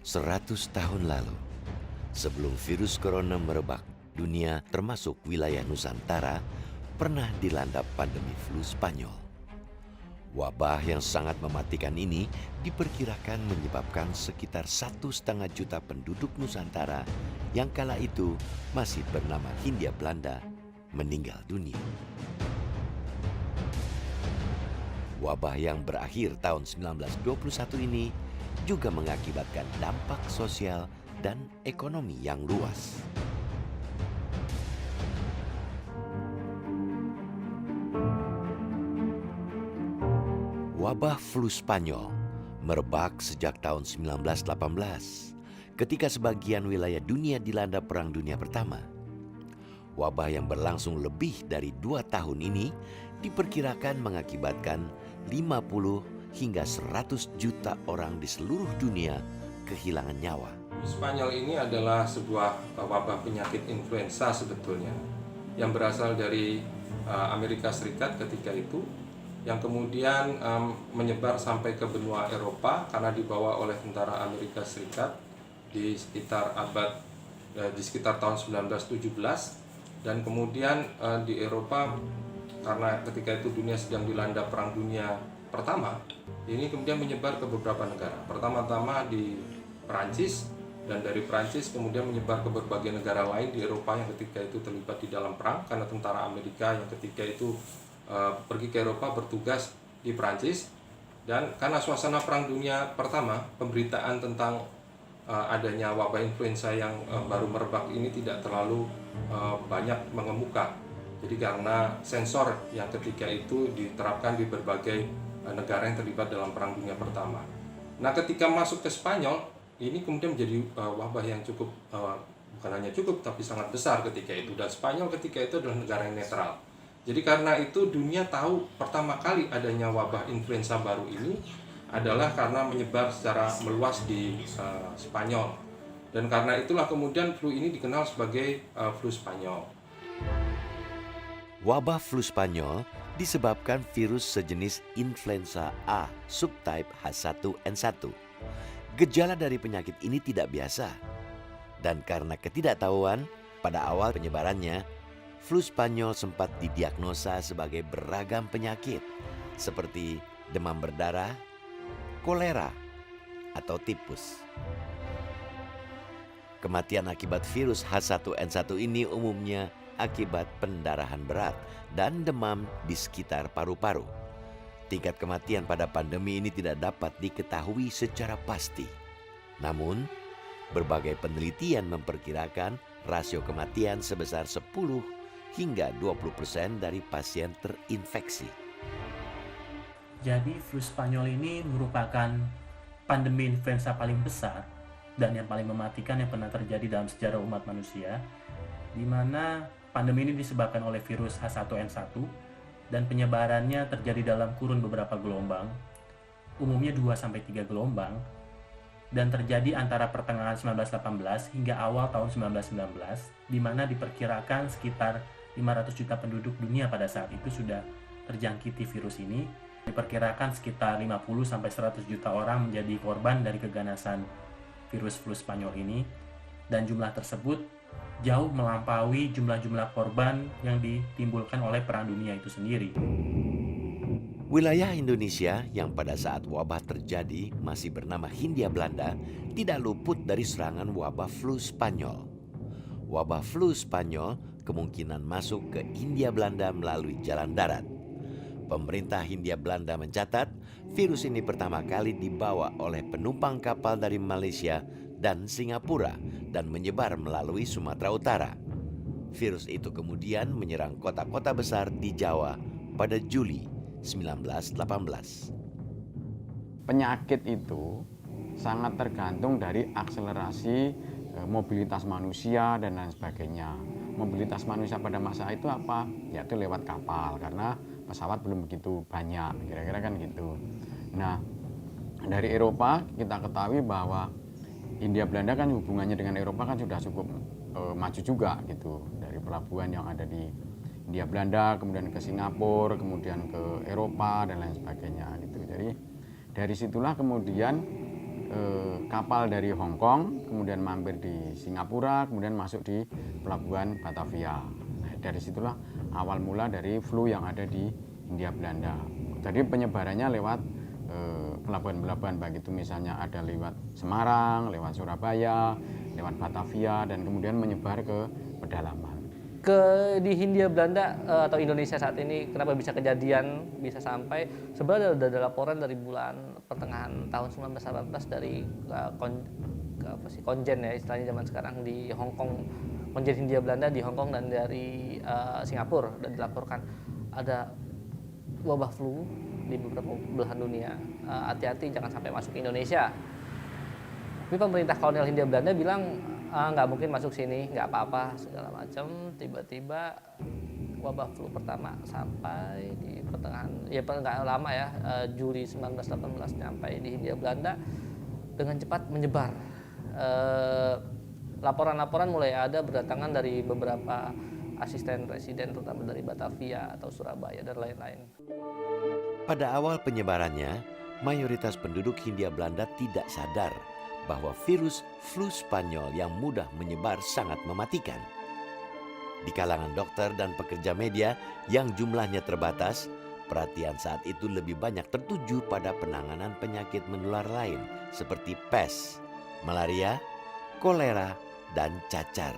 100 tahun lalu, sebelum virus corona merebak, dunia termasuk wilayah Nusantara pernah dilanda pandemi flu Spanyol. Wabah yang sangat mematikan ini diperkirakan menyebabkan sekitar 1,5 juta penduduk Nusantara yang kala itu masih bernama Hindia Belanda meninggal dunia. Wabah yang berakhir tahun 1921 ini juga mengakibatkan dampak sosial dan ekonomi yang luas. Wabah flu Spanyol merebak sejak tahun 1918 ketika sebagian wilayah dunia dilanda Perang Dunia Pertama. Wabah yang berlangsung lebih dari 2 tahun ini diperkirakan mengakibatkan 50 hingga 100 juta orang di seluruh dunia kehilangan nyawa. Spanyol ini adalah sebuah wabah penyakit influenza sebetulnya yang berasal dari Amerika Serikat ketika itu, yang kemudian menyebar sampai ke benua Eropa karena dibawa oleh tentara Amerika Serikat di sekitar tahun 1917, dan kemudian di Eropa karena ketika itu dunia sedang dilanda Perang Dunia Pertama, ini kemudian menyebar ke beberapa negara. Pertama-tama di Perancis, dan dari Perancis kemudian menyebar ke berbagai negara lain di Eropa yang ketika itu terlibat di dalam perang, karena tentara Amerika yang ketika itu pergi ke Eropa bertugas di Perancis. Dan karena suasana Perang Dunia Pertama, pemberitaan tentang adanya wabah influenza yang baru merebak ini tidak terlalu banyak mengemuka. Jadi karena sensor yang ketika itu diterapkan di berbagai negara yang terlibat dalam Perang Dunia Pertama. Nah, ketika masuk ke Spanyol, ini kemudian menjadi wabah yang cukup, bukan hanya cukup, tapi sangat besar ketika itu. Dan Spanyol ketika itu adalah negara yang netral. Jadi karena itu dunia tahu pertama kali adanya wabah influenza baru ini adalah karena menyebar secara meluas di Spanyol. Dan karena itulah kemudian flu ini dikenal sebagai flu Spanyol. Wabah flu Spanyol disebabkan virus sejenis influenza A subtype H1N1. Gejala dari penyakit ini tidak biasa. Dan karena ketidaktahuan pada awal penyebarannya, flu Spanyol sempat didiagnosa sebagai beragam penyakit seperti demam berdarah, kolera, atau tipus. Kematian akibat virus H1N1 ini umumnya akibat pendarahan berat dan demam di sekitar paru-paru. Tingkat kematian pada pandemi ini tidak dapat diketahui secara pasti. Namun, berbagai penelitian memperkirakan rasio kematian sebesar 10 hingga 20% dari pasien terinfeksi. Jadi flu Spanyol ini merupakan pandemi influenza paling besar dan yang paling mematikan yang pernah terjadi dalam sejarah umat manusia, di mana pandemi ini disebabkan oleh virus H1N1 dan penyebarannya terjadi dalam kurun beberapa gelombang, umumnya 2-3 gelombang, dan terjadi antara pertengahan 1918 hingga awal tahun 1919, di mana diperkirakan sekitar 500 juta penduduk dunia pada saat itu sudah terjangkiti virus ini. Diperkirakan sekitar 50-100 juta orang menjadi korban dari keganasan virus flu Spanyol ini, dan jumlah tersebut jauh melampaui jumlah-jumlah korban yang ditimbulkan oleh Perang Dunia itu sendiri. Wilayah Indonesia yang pada saat wabah terjadi masih bernama Hindia Belanda tidak luput dari serangan wabah flu Spanyol. Wabah flu Spanyol kemungkinan masuk ke Hindia Belanda melalui jalan darat. Pemerintah Hindia Belanda mencatat virus ini pertama kali dibawa oleh penumpang kapal dari Malaysia dan Singapura dan menyebar melalui Sumatera Utara. Virus itu kemudian menyerang kota-kota besar di Jawa pada Juli 1918. Penyakit itu sangat tergantung dari akselerasi mobilitas manusia dan lain sebagainya. Mobilitas manusia pada masa itu apa? Yaitu lewat kapal, karena pesawat belum begitu banyak, kira-kira kan gitu. Nah, dari Eropa kita ketahui bahwa Hindia Belanda kan hubungannya dengan Eropa kan sudah cukup maju juga gitu. Dari pelabuhan yang ada di Hindia Belanda, kemudian ke Singapura, kemudian ke Eropa dan lain sebagainya gitu. Jadi dari situlah kemudian kapal dari Hong Kong, kemudian mampir di Singapura, kemudian masuk di pelabuhan Batavia. Nah, dari situlah awal mula dari flu yang ada di Hindia Belanda. Jadi penyebarannya lewat pelabuhan-pelabuhan, baik itu misalnya ada lewat Semarang, lewat Surabaya, lewat Batavia, dan kemudian menyebar ke pedalaman. Di Hindia Belanda atau Indonesia saat ini kenapa bisa kejadian bisa sampai sebenarnya ada laporan dari bulan pertengahan tahun 1918 dari konjen ya istilahnya zaman sekarang di Hong Kong, konjen Hindia Belanda di Hong Kong dan dari Singapura, dan dilaporkan ada wabah flu di beberapa belahan dunia. Hati-hati jangan sampai masuk ke Indonesia. Tapi pemerintah kolonial Hindia Belanda bilang nggak mungkin masuk sini, nggak apa-apa segala macam. Tiba-tiba wabah flu pertama sampai di pertengahan, ya nggak lama ya, Juli 1918 sampai di Hindia Belanda dengan cepat menyebar. Laporan-laporan mulai ada berdatangan dari beberapa asisten residen, terutama dari Batavia atau Surabaya dan lain-lain. Pada awal penyebarannya, mayoritas penduduk Hindia Belanda tidak sadar bahwa virus flu Spanyol yang mudah menyebar sangat mematikan. Di kalangan dokter dan pekerja media yang jumlahnya terbatas, perhatian saat itu lebih banyak tertuju pada penanganan penyakit menular lain seperti pes, malaria, kolera, dan cacar.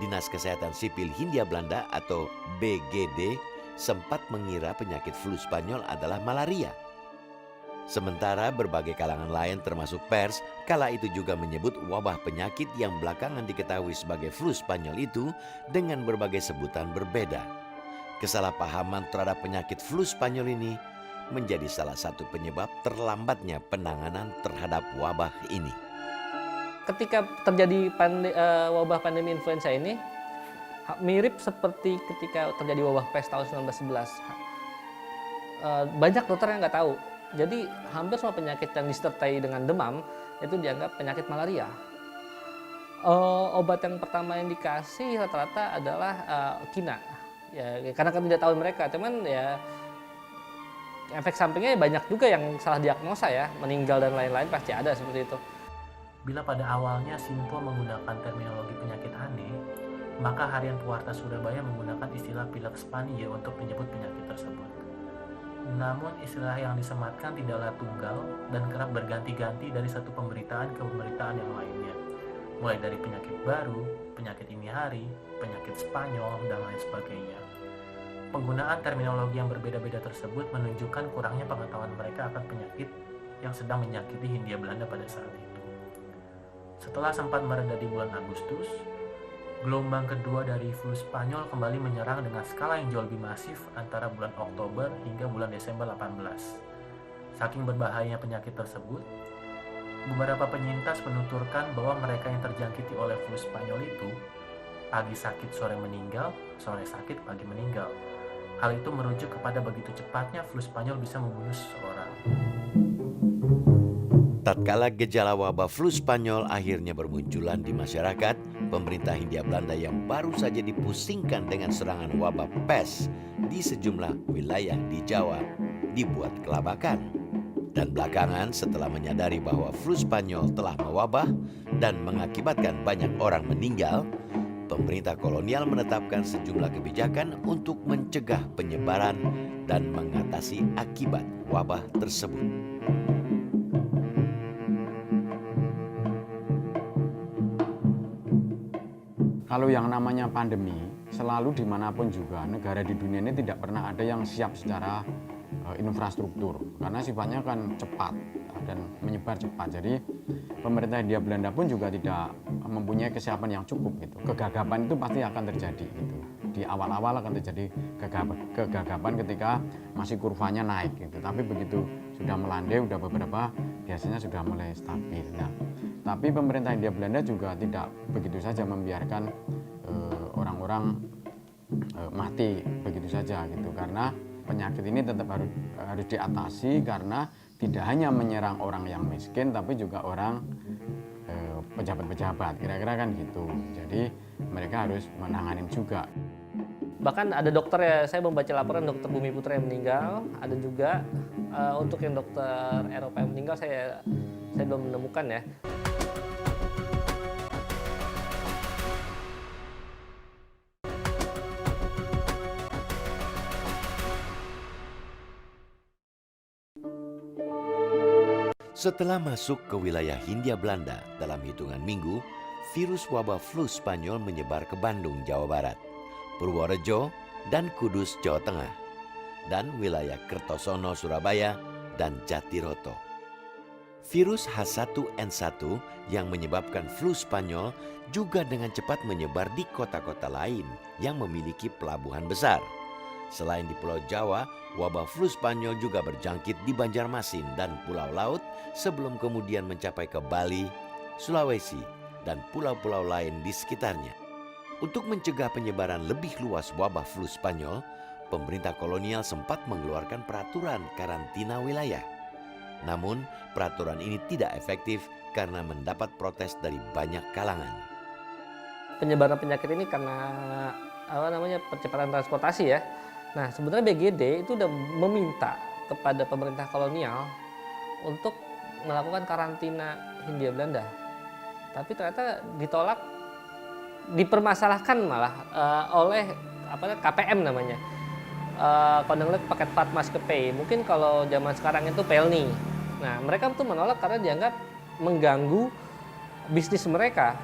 Dinas Kesehatan Sipil Hindia Belanda atau BGD sempat mengira penyakit flu Spanyol adalah malaria. Sementara berbagai kalangan lain termasuk pers kala itu juga menyebut wabah penyakit yang belakangan diketahui sebagai flu Spanyol itu dengan berbagai sebutan berbeda. Kesalahpahaman terhadap penyakit flu Spanyol ini menjadi salah satu penyebab terlambatnya penanganan terhadap wabah ini. Ketika terjadi wabah pandemi influenza ini mirip seperti ketika terjadi wabah pes tahun 1911. Banyak dokter yang nggak tahu. Jadi hampir semua penyakit yang disertai dengan demam itu dianggap penyakit malaria. Obat yang pertama yang dikasih rata-rata adalah kina. Ya, karena kan tidak tahu mereka, cuman ya efek sampingnya banyak juga yang salah diagnosa ya, meninggal dan lain-lain pasti ada seperti itu. Bila pada awalnya Simpo menggunakan terminologi penyakit aneh, maka Harian Pewarta Surabaya menggunakan istilah pilek Spania untuk menyebut penyakit tersebut. Namun istilah yang disematkan tidaklah tunggal dan kerap berganti-ganti dari satu pemberitaan ke pemberitaan yang lainnya. Mulai dari penyakit baru, penyakit ini hari, penyakit Spanyol, dan lain sebagainya. Penggunaan terminologi yang berbeda-beda tersebut menunjukkan kurangnya pengetahuan mereka akan penyakit yang sedang menyakiti Hindia Belanda pada saat itu. Setelah sempat mereda di bulan Agustus, gelombang kedua dari flu Spanyol kembali menyerang dengan skala yang jauh lebih masif antara bulan Oktober hingga bulan Desember 18. Saking berbahayanya penyakit tersebut, beberapa penyintas menuturkan bahwa mereka yang terjangkiti oleh flu Spanyol itu pagi sakit sore meninggal, sore sakit pagi meninggal. Hal itu merujuk kepada begitu cepatnya flu Spanyol bisa membunuh seseorang. Tatkala gejala wabah flu Spanyol akhirnya bermunculan di masyarakat, pemerintah Hindia Belanda yang baru saja dipusingkan dengan serangan wabah pes di sejumlah wilayah di Jawa dibuat kelabakan. Dan belakangan setelah menyadari bahwa flu Spanyol telah mewabah dan mengakibatkan banyak orang meninggal, pemerintah kolonial menetapkan sejumlah kebijakan untuk mencegah penyebaran dan mengatasi akibat wabah tersebut. Kalau yang namanya pandemi, selalu dimanapun juga negara di dunia ini tidak pernah ada yang siap secara infrastruktur, karena sifatnya kan cepat dan menyebar cepat. Jadi pemerintah Hindia Belanda pun juga tidak mempunyai kesiapan yang cukup gitu. Kegagapan itu pasti akan terjadi gitu. Di awal-awal akan terjadi kegagapan ketika masih kurvanya naik gitu. Tapi begitu sudah melandai, sudah beberapa biasanya sudah mulai stabil. Nah, tapi pemerintah Hindia Belanda juga tidak begitu saja membiarkan orang-orang mati begitu saja gitu, karena penyakit ini tetap harus diatasi, karena tidak hanya menyerang orang yang miskin tapi juga orang pejabat-pejabat, kira-kira kan gitu. Jadi mereka harus menanganin juga. Bahkan ada dokter ya, saya membaca laporan dokter Bumi Putra yang meninggal, ada juga untuk yang dokter Eropa yang meninggal saya saya belum menemukan ya. Setelah masuk ke wilayah Hindia Belanda dalam hitungan minggu, virus wabah flu Spanyol menyebar ke Bandung, Jawa Barat, Purworejo, dan Kudus, Jawa Tengah, dan wilayah Kertosono, Surabaya, dan Jatiroto. Virus H1N1 yang menyebabkan flu Spanyol juga dengan cepat menyebar di kota-kota lain yang memiliki pelabuhan besar. Selain di Pulau Jawa, wabah flu Spanyol juga berjangkit di Banjarmasin dan Pulau Laut sebelum kemudian mencapai ke Bali, Sulawesi, dan pulau-pulau lain di sekitarnya. Untuk mencegah penyebaran lebih luas wabah flu Spanyol, pemerintah kolonial sempat mengeluarkan peraturan karantina wilayah. Namun, peraturan ini tidak efektif karena mendapat protes dari banyak kalangan. Penyebaran penyakit ini karena percepatan transportasi ya. Nah, sebenarnya BGD itu udah meminta kepada pemerintah kolonial untuk melakukan karantina Hindia Belanda. Tapi ternyata ditolak, dipermasalahkan malah oleh KPM namanya. Koninklijk Paket Vaart Maatschappij. Mungkin kalau zaman sekarang itu PELNI. Nah, mereka tuh menolak karena dianggap mengganggu bisnis mereka.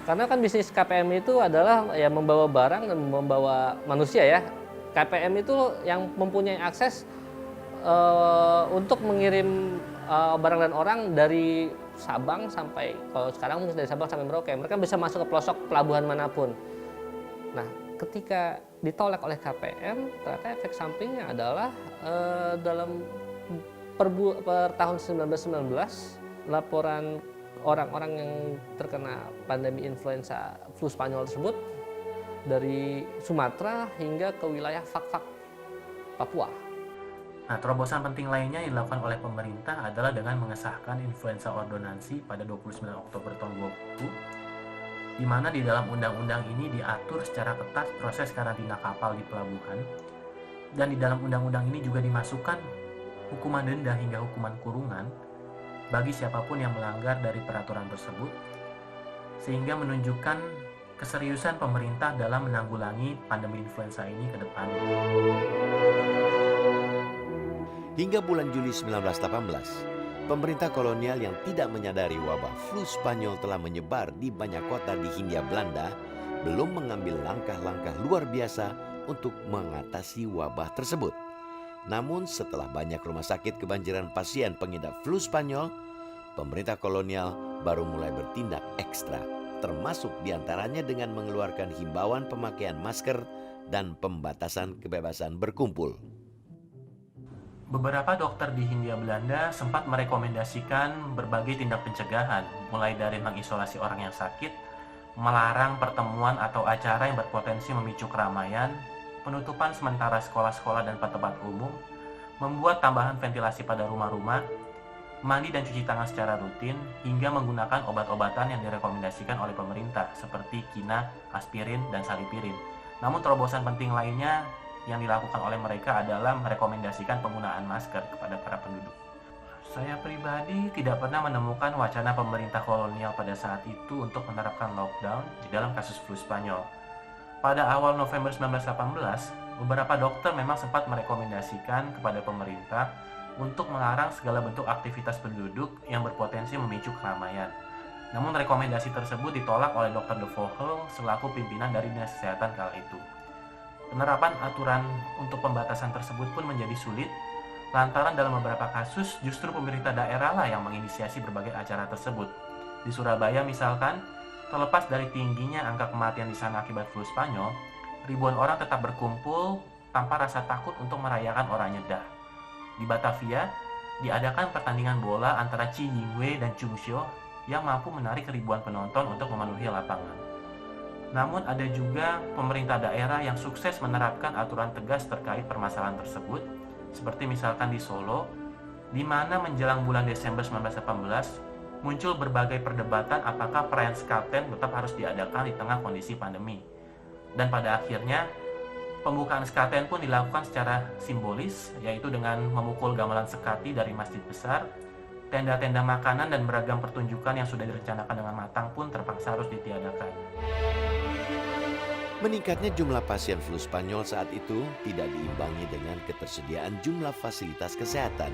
Karena kan bisnis KPM itu adalah ya membawa barang dan membawa manusia ya. KPM itu yang mempunyai akses untuk mengirim barang dan orang dari Sabang sampai, kalau sekarang mungkin dari Sabang sampai Merauke, mereka bisa masuk ke pelosok pelabuhan manapun. Nah, ketika ditolak oleh KPM, ternyata efek sampingnya adalah dalam per tahun 1919, laporan orang-orang yang terkena pandemi influenza flu Spanyol tersebut dari Sumatera hingga ke wilayah Fak-Fak, Papua. Nah, terobosan penting lainnya yang dilakukan oleh pemerintah adalah dengan mengesahkan influenza ordonansi pada 29 Oktober tahun 2020, di mana di dalam undang-undang ini diatur secara ketat proses karantina kapal di pelabuhan, dan di dalam undang-undang ini juga dimasukkan hukuman denda hingga hukuman kurungan bagi siapapun yang melanggar dari peraturan tersebut, sehingga menunjukkan keseriusan pemerintah dalam menanggulangi pandemi influenza ini ke depan. Hingga bulan Juli 1918, pemerintah kolonial yang tidak menyadari wabah flu Spanyol telah menyebar di banyak kota di Hindia Belanda belum mengambil langkah-langkah luar biasa untuk mengatasi wabah tersebut. Namun setelah banyak rumah sakit kebanjiran pasien pengidap flu Spanyol, pemerintah kolonial baru mulai bertindak ekstra, termasuk diantaranya dengan mengeluarkan himbauan pemakaian masker dan pembatasan kebebasan berkumpul. Beberapa dokter di Hindia Belanda sempat merekomendasikan berbagai tindak pencegahan, mulai dari mengisolasi orang yang sakit, melarang pertemuan atau acara yang berpotensi memicu keramaian, penutupan sementara sekolah-sekolah dan tempat umum, membuat tambahan ventilasi pada rumah-rumah, mandi dan cuci tangan secara rutin, hingga menggunakan obat-obatan yang direkomendasikan oleh pemerintah seperti kina, aspirin, dan salipirin. Namun terobosan penting lainnya yang dilakukan oleh mereka adalah merekomendasikan penggunaan masker kepada para penduduk. Saya pribadi tidak pernah menemukan wacana pemerintah kolonial pada saat itu untuk menerapkan lockdown di dalam kasus flu Spanyol. Pada awal November 1918, beberapa dokter memang sempat merekomendasikan kepada pemerintah untuk melarang segala bentuk aktivitas penduduk yang berpotensi memicu keramaian. Namun rekomendasi tersebut ditolak oleh Dr. De Vogel selaku pimpinan dari Dinas Kesehatan kala itu. Penerapan aturan untuk pembatasan tersebut pun menjadi sulit, lantaran dalam beberapa kasus justru pemerintah daerah lah yang menginisiasi berbagai acara tersebut. Di Surabaya misalkan, terlepas dari tingginya angka kematian di sana akibat flu Spanyol, ribuan orang tetap berkumpul tanpa rasa takut untuk merayakan Orang Nyedah. Di Batavia, diadakan pertandingan bola antara Chi Yingwei dan Chung Xiu yang mampu menarik ribuan penonton untuk memenuhi lapangan. Namun ada juga pemerintah daerah yang sukses menerapkan aturan tegas terkait permasalahan tersebut, seperti misalkan di Solo, di mana menjelang bulan Desember 1918 muncul berbagai perdebatan apakah perayaan Sekaten tetap harus diadakan di tengah kondisi pandemi. Dan pada akhirnya, pembukaan Sekaten pun dilakukan secara simbolis, yaitu dengan memukul gamelan sekati dari masjid besar tenda-tenda makanan dan beragam pertunjukan yang sudah direncanakan dengan matang pun terpaksa harus ditiadakan. Meningkatnya jumlah pasien flu Spanyol saat itu tidak diimbangi dengan ketersediaan jumlah fasilitas kesehatan.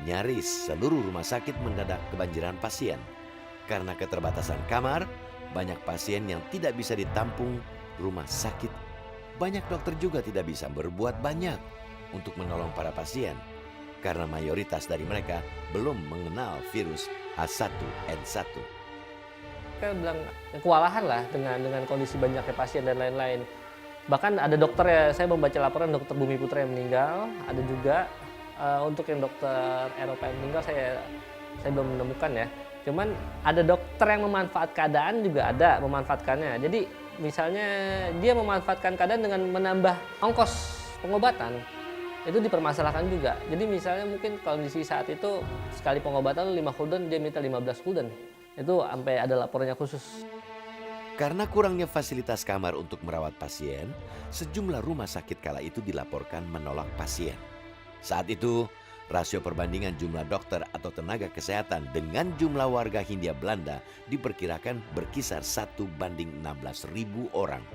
Nyaris seluruh rumah sakit mendadak kebanjiran pasien. Karena keterbatasan kamar, banyak pasien yang tidak bisa ditampung rumah sakit. Banyak dokter juga tidak bisa berbuat banyak untuk menolong para pasien. Karena mayoritas dari mereka belum mengenal virus H1N1. Kita bilang kewalahan lah dengan kondisi banyaknya pasien dan lain-lain. Bahkan ada dokter ya, saya membaca laporan dokter Bumi Putra yang meninggal, ada juga untuk yang dokter Eropa yang meninggal saya belum menemukan ya. Cuman ada dokter yang memanfaat keadaan juga ada memanfaatkannya. Jadi misalnya dia memanfaatkan keadaan dengan menambah ongkos pengobatan. Itu dipermasalahkan juga. Jadi misalnya mungkin kondisi saat itu sekali pengobatan 5 gulden, dia minta 15 gulden. Itu sampai ada laporannya khusus. Karena kurangnya fasilitas kamar untuk merawat pasien, sejumlah rumah sakit kala itu dilaporkan menolak pasien. Saat itu, rasio perbandingan jumlah dokter atau tenaga kesehatan dengan jumlah warga Hindia Belanda diperkirakan berkisar 1:16.000 orang.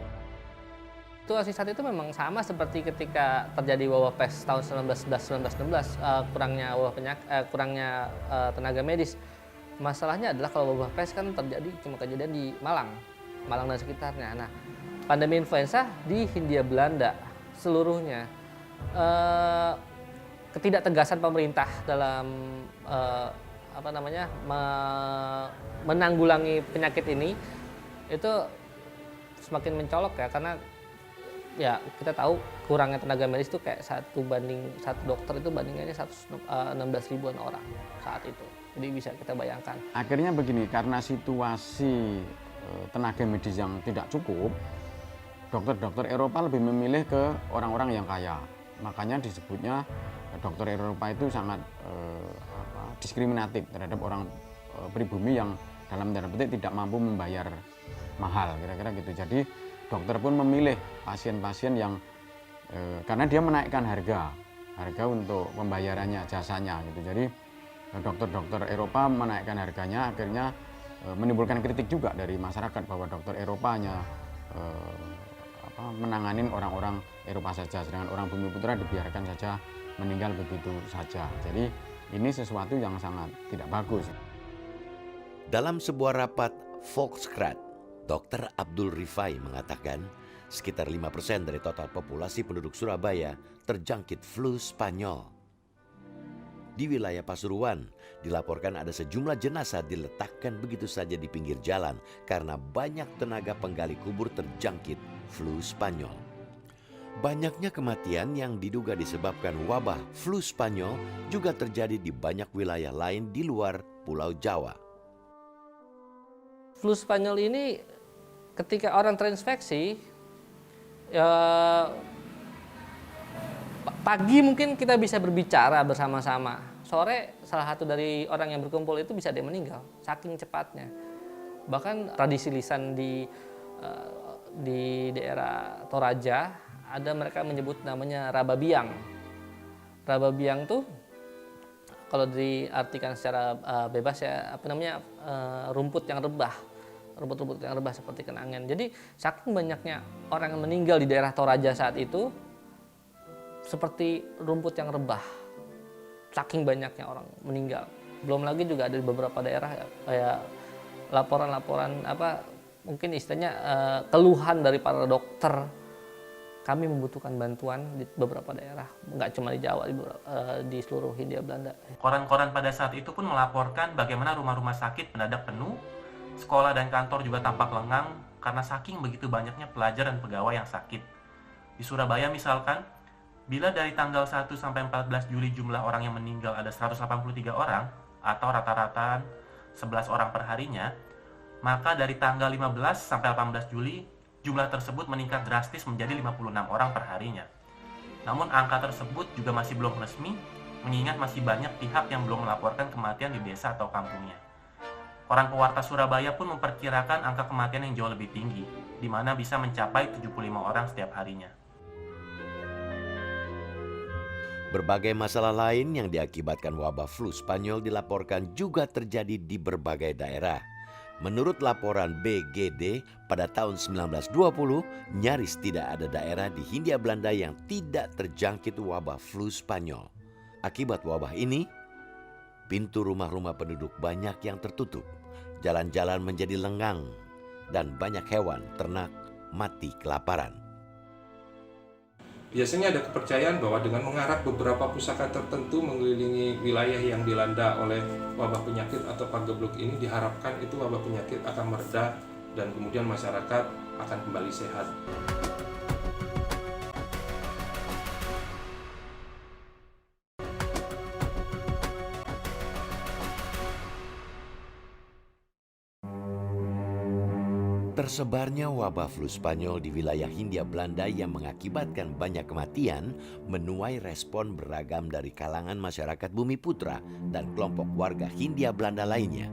Situasi saat itu memang sama seperti ketika terjadi wabah pes tahun 1916, kurangnya tenaga medis. Masalahnya adalah kalau wabah pes kan terjadi cuma kejadian di Malang dan sekitarnya. Nah, pandemi influenza di Hindia Belanda seluruhnya, ketidaktegasan pemerintah dalam menanggulangi penyakit ini itu semakin mencolok ya, karena ya kita tahu kurangnya tenaga medis itu kayak 1 dokter itu bandingannya 116 ribuan orang saat itu. Jadi bisa kita bayangkan. Akhirnya begini, karena situasi tenaga medis yang tidak cukup, dokter-dokter Eropa lebih memilih ke orang-orang yang kaya. Makanya disebutnya dokter Eropa itu sangat diskriminatif terhadap orang pribumi yang dalam tanda petik tidak mampu membayar mahal, kira-kira gitu. Jadi dokter pun memilih pasien-pasien yang karena dia menaikkan harga untuk pembayarannya, jasanya gitu. Jadi dokter-dokter Eropa menaikkan harganya, akhirnya menimbulkan kritik juga dari masyarakat bahwa dokter Eropa hanya menanganin orang-orang Eropa saja, sedangkan orang Bumi Putra dibiarkan saja meninggal begitu saja. Jadi ini sesuatu yang sangat tidak bagus. Dalam sebuah rapat Volkskrant, Dr. Abdul Rifai mengatakan sekitar 5% dari total populasi penduduk Surabaya terjangkit flu Spanyol. Di wilayah Pasuruan, dilaporkan ada sejumlah jenazah diletakkan begitu saja di pinggir jalan karena banyak tenaga penggali kubur terjangkit flu Spanyol. Banyaknya kematian yang diduga disebabkan wabah flu Spanyol juga terjadi di banyak wilayah lain di luar Pulau Jawa. Flu Spanyol ini ketika orang terinfeksi, pagi mungkin kita bisa berbicara bersama-sama. Sore salah satu dari orang yang berkumpul itu bisa dia meninggal, saking cepatnya. Bahkan tradisi lisan di daerah Toraja ada mereka menyebut namanya Rababiang. Rababiang tuh kalau diartikan secara bebas ya rumput yang rebah. Rumput-rumput yang rebah seperti kenangan. Jadi saking banyaknya orang yang meninggal di daerah Toraja saat itu seperti rumput yang rebah. Saking banyaknya orang meninggal. Belum lagi juga ada di beberapa daerah kayak laporan-laporan mungkin istilahnya keluhan dari para dokter. Kami membutuhkan bantuan di beberapa daerah, nggak cuma di Jawa, di seluruh Hindia Belanda. Koran-koran pada saat itu pun melaporkan bagaimana rumah-rumah sakit mendadak penuh, sekolah dan kantor juga tampak lengang karena saking begitu banyaknya pelajar dan pegawai yang sakit. Di Surabaya misalkan, bila dari tanggal 1 sampai 14 Juli jumlah orang yang meninggal ada 183 orang atau rata-rata 11 orang per harinya, maka dari tanggal 15 sampai 18 Juli jumlah tersebut meningkat drastis menjadi 56 orang per harinya. Namun angka tersebut juga masih belum resmi, mengingat masih banyak pihak yang belum melaporkan kematian di desa atau kampungnya. Koran Pewarta Surabaya pun memperkirakan angka kematian yang jauh lebih tinggi, di mana bisa mencapai 75 orang setiap harinya. Berbagai masalah lain yang diakibatkan wabah flu Spanyol dilaporkan juga terjadi di berbagai daerah. Menurut laporan BGD, pada tahun 1920, nyaris tidak ada daerah di Hindia Belanda yang tidak terjangkit wabah flu Spanyol. Akibat wabah ini, pintu rumah-rumah penduduk banyak yang tertutup, jalan-jalan menjadi lengang, dan banyak hewan ternak mati kelaparan. Biasanya ada kepercayaan bahwa dengan mengarak beberapa pusaka tertentu mengelilingi wilayah yang dilanda oleh wabah penyakit atau pagebluk ini, diharapkan itu wabah penyakit akan mereda dan kemudian masyarakat akan kembali sehat. Tersebarnya wabah flu Spanyol di wilayah Hindia Belanda yang mengakibatkan banyak kematian menuai respon beragam dari kalangan masyarakat Bumi Putra dan kelompok warga Hindia Belanda lainnya.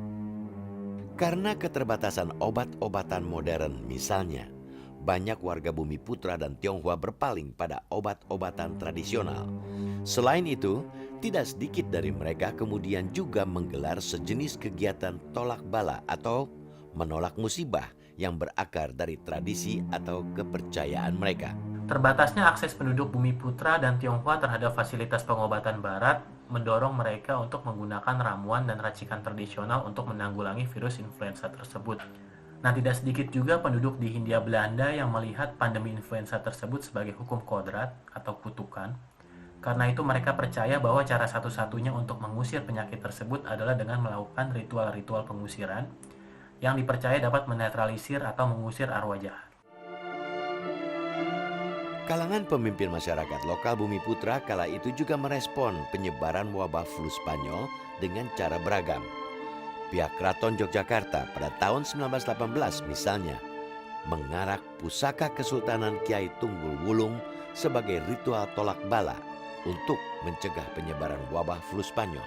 Karena keterbatasan obat-obatan modern misalnya, banyak warga Bumi Putra dan Tionghoa berpaling pada obat-obatan tradisional. Selain itu, tidak sedikit dari mereka kemudian juga menggelar sejenis kegiatan tolak bala atau menolak musibah yang berakar dari tradisi atau kepercayaan mereka. Terbatasnya akses penduduk Bumi Putra dan Tionghoa terhadap fasilitas pengobatan barat mendorong mereka untuk menggunakan ramuan dan racikan tradisional untuk menanggulangi virus influenza tersebut. Nah, tidak sedikit juga penduduk di Hindia Belanda yang melihat pandemi influenza tersebut sebagai hukum kodrat atau kutukan. Karena itu mereka percaya bahwa cara satu-satunya untuk mengusir penyakit tersebut adalah dengan melakukan ritual-ritual pengusiran yang dipercaya dapat menetralisir atau mengusir arwah jahat. Kalangan pemimpin masyarakat lokal Bumi Putra kala itu juga merespon penyebaran wabah flu Spanyol dengan cara beragam. Pihak Keraton Yogyakarta pada tahun 1918 misalnya mengarak pusaka Kesultanan Kiai Tunggul Wulung sebagai ritual tolak bala untuk mencegah penyebaran wabah flu Spanyol.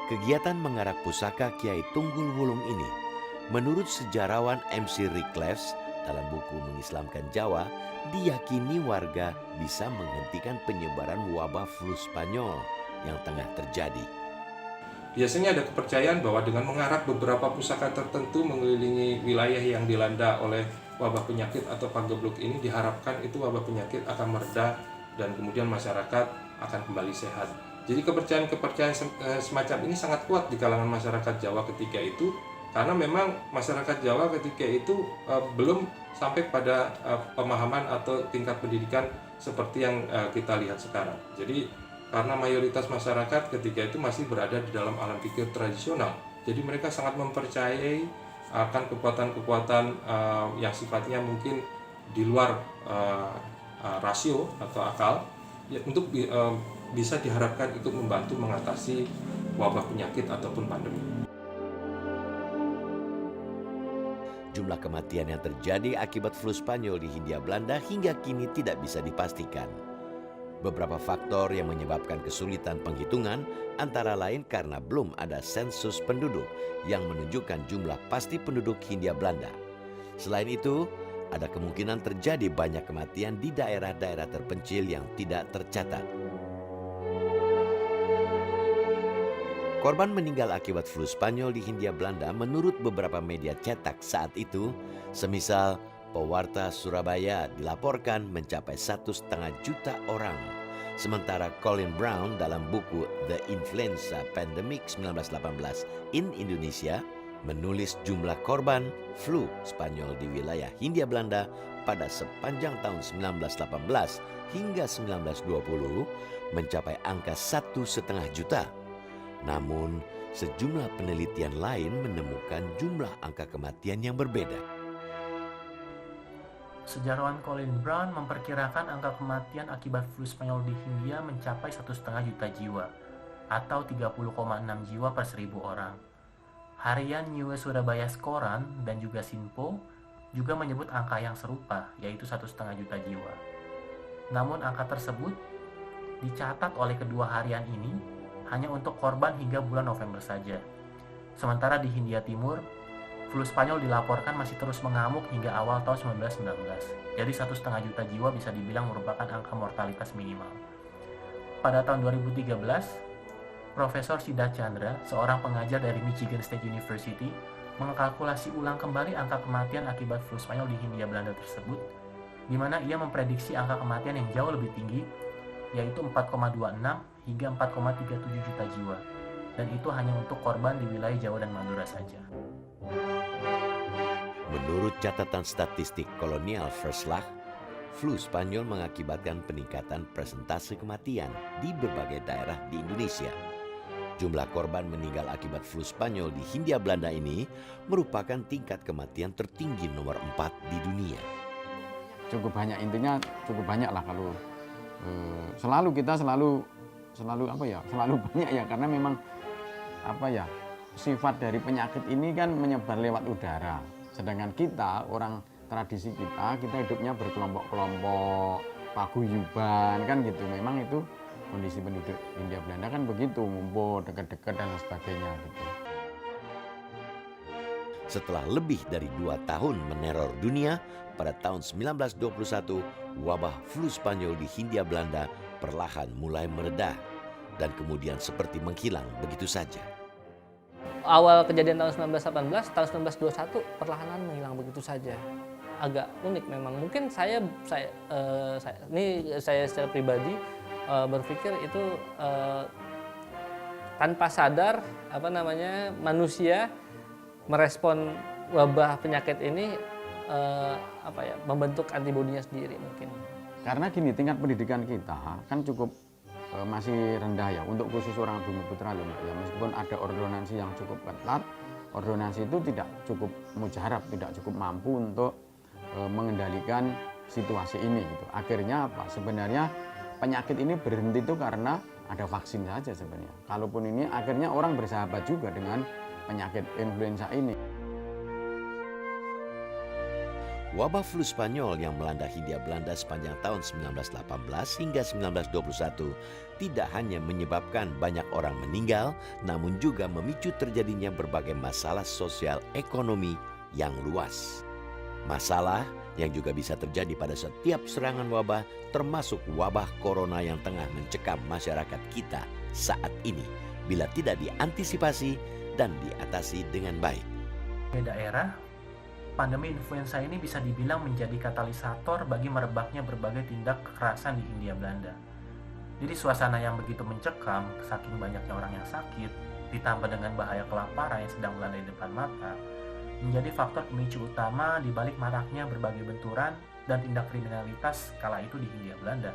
Kegiatan mengarak pusaka Kiai Tunggul Wulung ini, menurut sejarawan MC Ricklefs dalam buku Mengislamkan Jawa, diyakini warga bisa menghentikan penyebaran wabah flu Spanyol yang tengah terjadi. Biasanya ada kepercayaan bahwa dengan mengarak beberapa pusaka tertentu mengelilingi wilayah yang dilanda oleh wabah penyakit atau pagebluk ini, diharapkan itu wabah penyakit akan mereda dan kemudian masyarakat akan kembali sehat. Jadi kepercayaan semacam ini sangat kuat di kalangan masyarakat Jawa ketika itu, karena memang masyarakat Jawa ketika itu belum sampai pada pemahaman atau tingkat pendidikan seperti yang kita lihat sekarang. Jadi karena mayoritas masyarakat ketika itu masih berada di dalam alam pikir tradisional, jadi mereka sangat mempercayai akan kekuatan-kekuatan yang sifatnya mungkin di luar rasio atau akal, ya, untuk bisa diharapkan itu membantu mengatasi wabah penyakit ataupun pandemi. Jumlah kematian yang terjadi akibat flu Spanyol di Hindia Belanda hingga kini tidak bisa dipastikan. Beberapa faktor yang menyebabkan kesulitan penghitungan antara lain karena belum ada sensus penduduk yang menunjukkan jumlah pasti penduduk Hindia Belanda. Selain itu, ada kemungkinan terjadi banyak kematian di daerah-daerah terpencil yang tidak tercatat. Korban meninggal akibat flu Spanyol di Hindia Belanda menurut beberapa media cetak saat itu, semisal Pewarta Surabaya dilaporkan mencapai 1,5 juta orang. Sementara Colin Brown dalam buku The Influenza Pandemic 1918 in Indonesia menulis jumlah korban flu Spanyol di wilayah Hindia Belanda pada sepanjang tahun 1918 hingga 1920 mencapai angka 1,5 juta. Namun, sejumlah penelitian lain menemukan jumlah angka kematian yang berbeda. Sejarawan Colin Brown memperkirakan angka kematian akibat flu Spanyol di Hindia mencapai 1,5 juta jiwa atau 30,6 jiwa per 1.000 orang. Harian New Surabaya Koran dan juga Sinpo juga menyebut angka yang serupa, yaitu 1,5 juta jiwa. Namun angka tersebut dicatat oleh kedua harian ini hanya untuk korban hingga bulan November saja. Sementara di Hindia Timur, flu Spanyol dilaporkan masih terus mengamuk hingga awal tahun 1919. Jadi 1,5 juta jiwa bisa dibilang merupakan angka mortalitas minimal. pada tahun 2013, Profesor Siddharth Chandra, seorang pengajar dari Michigan State University, mengkalkulasi ulang kembali angka kematian akibat flu Spanyol di Hindia Belanda tersebut, di mana ia memprediksi angka kematian yang jauh lebih tinggi, yaitu 4,26 hingga 4,37 juta jiwa, dan itu hanya untuk korban di wilayah Jawa dan Madura saja. Menurut catatan statistik Kolonial Verslag, flu Spanyol mengakibatkan peningkatan persentase kematian di berbagai daerah di Indonesia. Jumlah korban meninggal akibat flu Spanyol di Hindia Belanda ini merupakan tingkat kematian tertinggi nomor 4 di dunia. Cukup banyak, intinya cukup banyak lah kalau selalu banyak ya, karena memang sifat dari penyakit ini kan menyebar lewat udara. Sedangkan kita, orang tradisi kita hidupnya berkelompok-kelompok, paguyuban kan gitu. Memang itu kondisi penduduk Hindia Belanda kan begitu, ngumpul dekat-dekat dan sebagainya gitu. Setelah lebih dari 2 tahun meneror dunia, pada tahun 1921, wabah flu Spanyol di Hindia Belanda perlahan mulai meredah dan kemudian seperti menghilang begitu saja. Awal kejadian tahun 1918, tahun 1921 perlahan menghilang begitu saja. Agak unik memang. Mungkin saya secara pribadi berpikir itu tanpa sadar manusia merespon wabah penyakit ini membentuk antibodinya sendiri mungkin. Karena gini, tingkat pendidikan kita kan cukup masih rendah ya untuk khusus orang Bumi Putra loh Mbak ya. Meskipun ada ordonansi yang cukup ketat, ordonansi itu tidak cukup mujarab, tidak cukup mampu untuk mengendalikan situasi ini gitu. Akhirnya apa? Sebenarnya penyakit ini berhenti itu karena ada vaksin saja sebenarnya. Kalaupun ini akhirnya orang bersahabat juga dengan penyakit influenza ini. Wabah flu Spanyol yang melanda Hindia Belanda sepanjang tahun 1918 hingga 1921 tidak hanya menyebabkan banyak orang meninggal, namun juga memicu terjadinya berbagai masalah sosial ekonomi yang luas. Masalah yang juga bisa terjadi pada setiap serangan wabah, termasuk wabah corona yang tengah mencekam masyarakat kita saat ini, bila tidak diantisipasi dan diatasi dengan baik. Di daerah, pandemi influenza ini bisa dibilang menjadi katalisator bagi merebaknya berbagai tindak kekerasan di Hindia Belanda. Jadi suasana yang begitu mencekam, saking banyaknya orang yang sakit, ditambah dengan bahaya kelaparan yang sedang melanda di depan mata, menjadi faktor pemicu utama di balik maraknya berbagai benturan dan tindak kriminalitas kala itu di Hindia Belanda.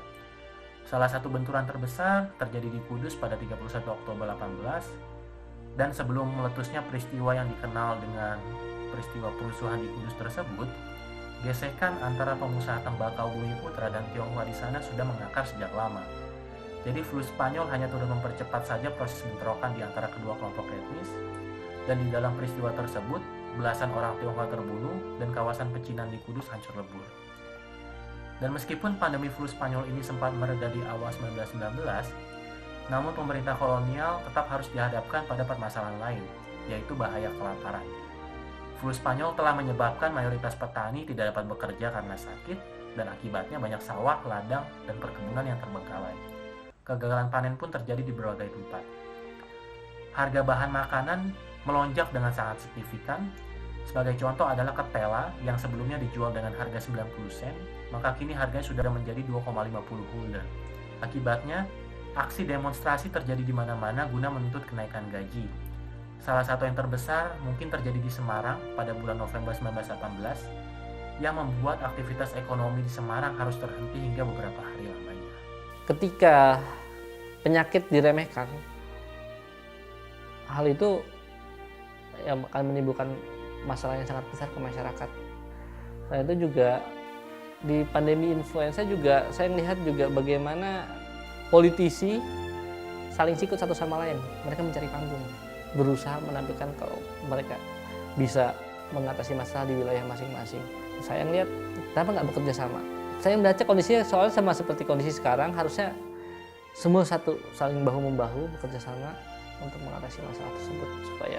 Salah satu benturan terbesar terjadi di Kudus pada 31 Oktober 18, dan sebelum meletusnya peristiwa yang dikenal dengan peristiwa perusuhan di Kudus tersebut, gesekan antara pengusaha tembakau Bumi Putra dan Tionghoa di sana sudah mengakar sejak lama. Jadi flu Spanyol hanya turut mempercepat saja proses bentrokan di antara kedua kelompok etnis, dan di dalam peristiwa tersebut, belasan orang Tionghoa terbunuh dan kawasan pecinan di Kudus hancur lebur. Dan meskipun pandemi flu Spanyol ini sempat mereda di awal 1919, namun pemerintah kolonial tetap harus dihadapkan pada permasalahan lain, yaitu bahaya kelaparan. Flu Spanyol telah menyebabkan mayoritas petani tidak dapat bekerja karena sakit, dan akibatnya banyak sawah, ladang, dan perkebunan yang terbengkalai. Kegagalan panen pun terjadi di berbagai tempat. Harga bahan makanan melonjak dengan sangat signifikan. Sebagai contoh adalah ketela yang sebelumnya dijual dengan harga 90 sen, maka kini harganya sudah menjadi 2,50 gulden. Akibatnya, aksi demonstrasi terjadi di mana-mana guna menuntut kenaikan gaji. Salah satu yang terbesar mungkin terjadi di Semarang pada bulan November 1918, yang membuat aktivitas ekonomi di Semarang harus terhenti hingga beberapa hari lamanya. Ketika penyakit diremehkan, hal itu yang akan menimbulkan masalah yang sangat besar ke masyarakat. Selain itu juga di pandemi influenza juga saya melihat juga bagaimana politisi saling sikut satu sama lain. Mereka mencari panggung, berusaha menampilkan kalau mereka bisa mengatasi masalah di wilayah masing-masing. Saya melihat kenapa nggak bekerja sama. Saya membaca kondisinya soalnya sama seperti kondisi sekarang, harusnya semua satu saling bahu-membahu bekerja sama untuk mengatasi masalah tersebut supaya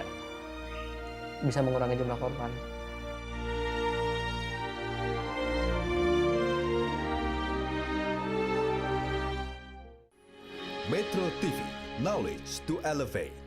bisa mengurangi jumlah korban. Metro TV, knowledge to elevate.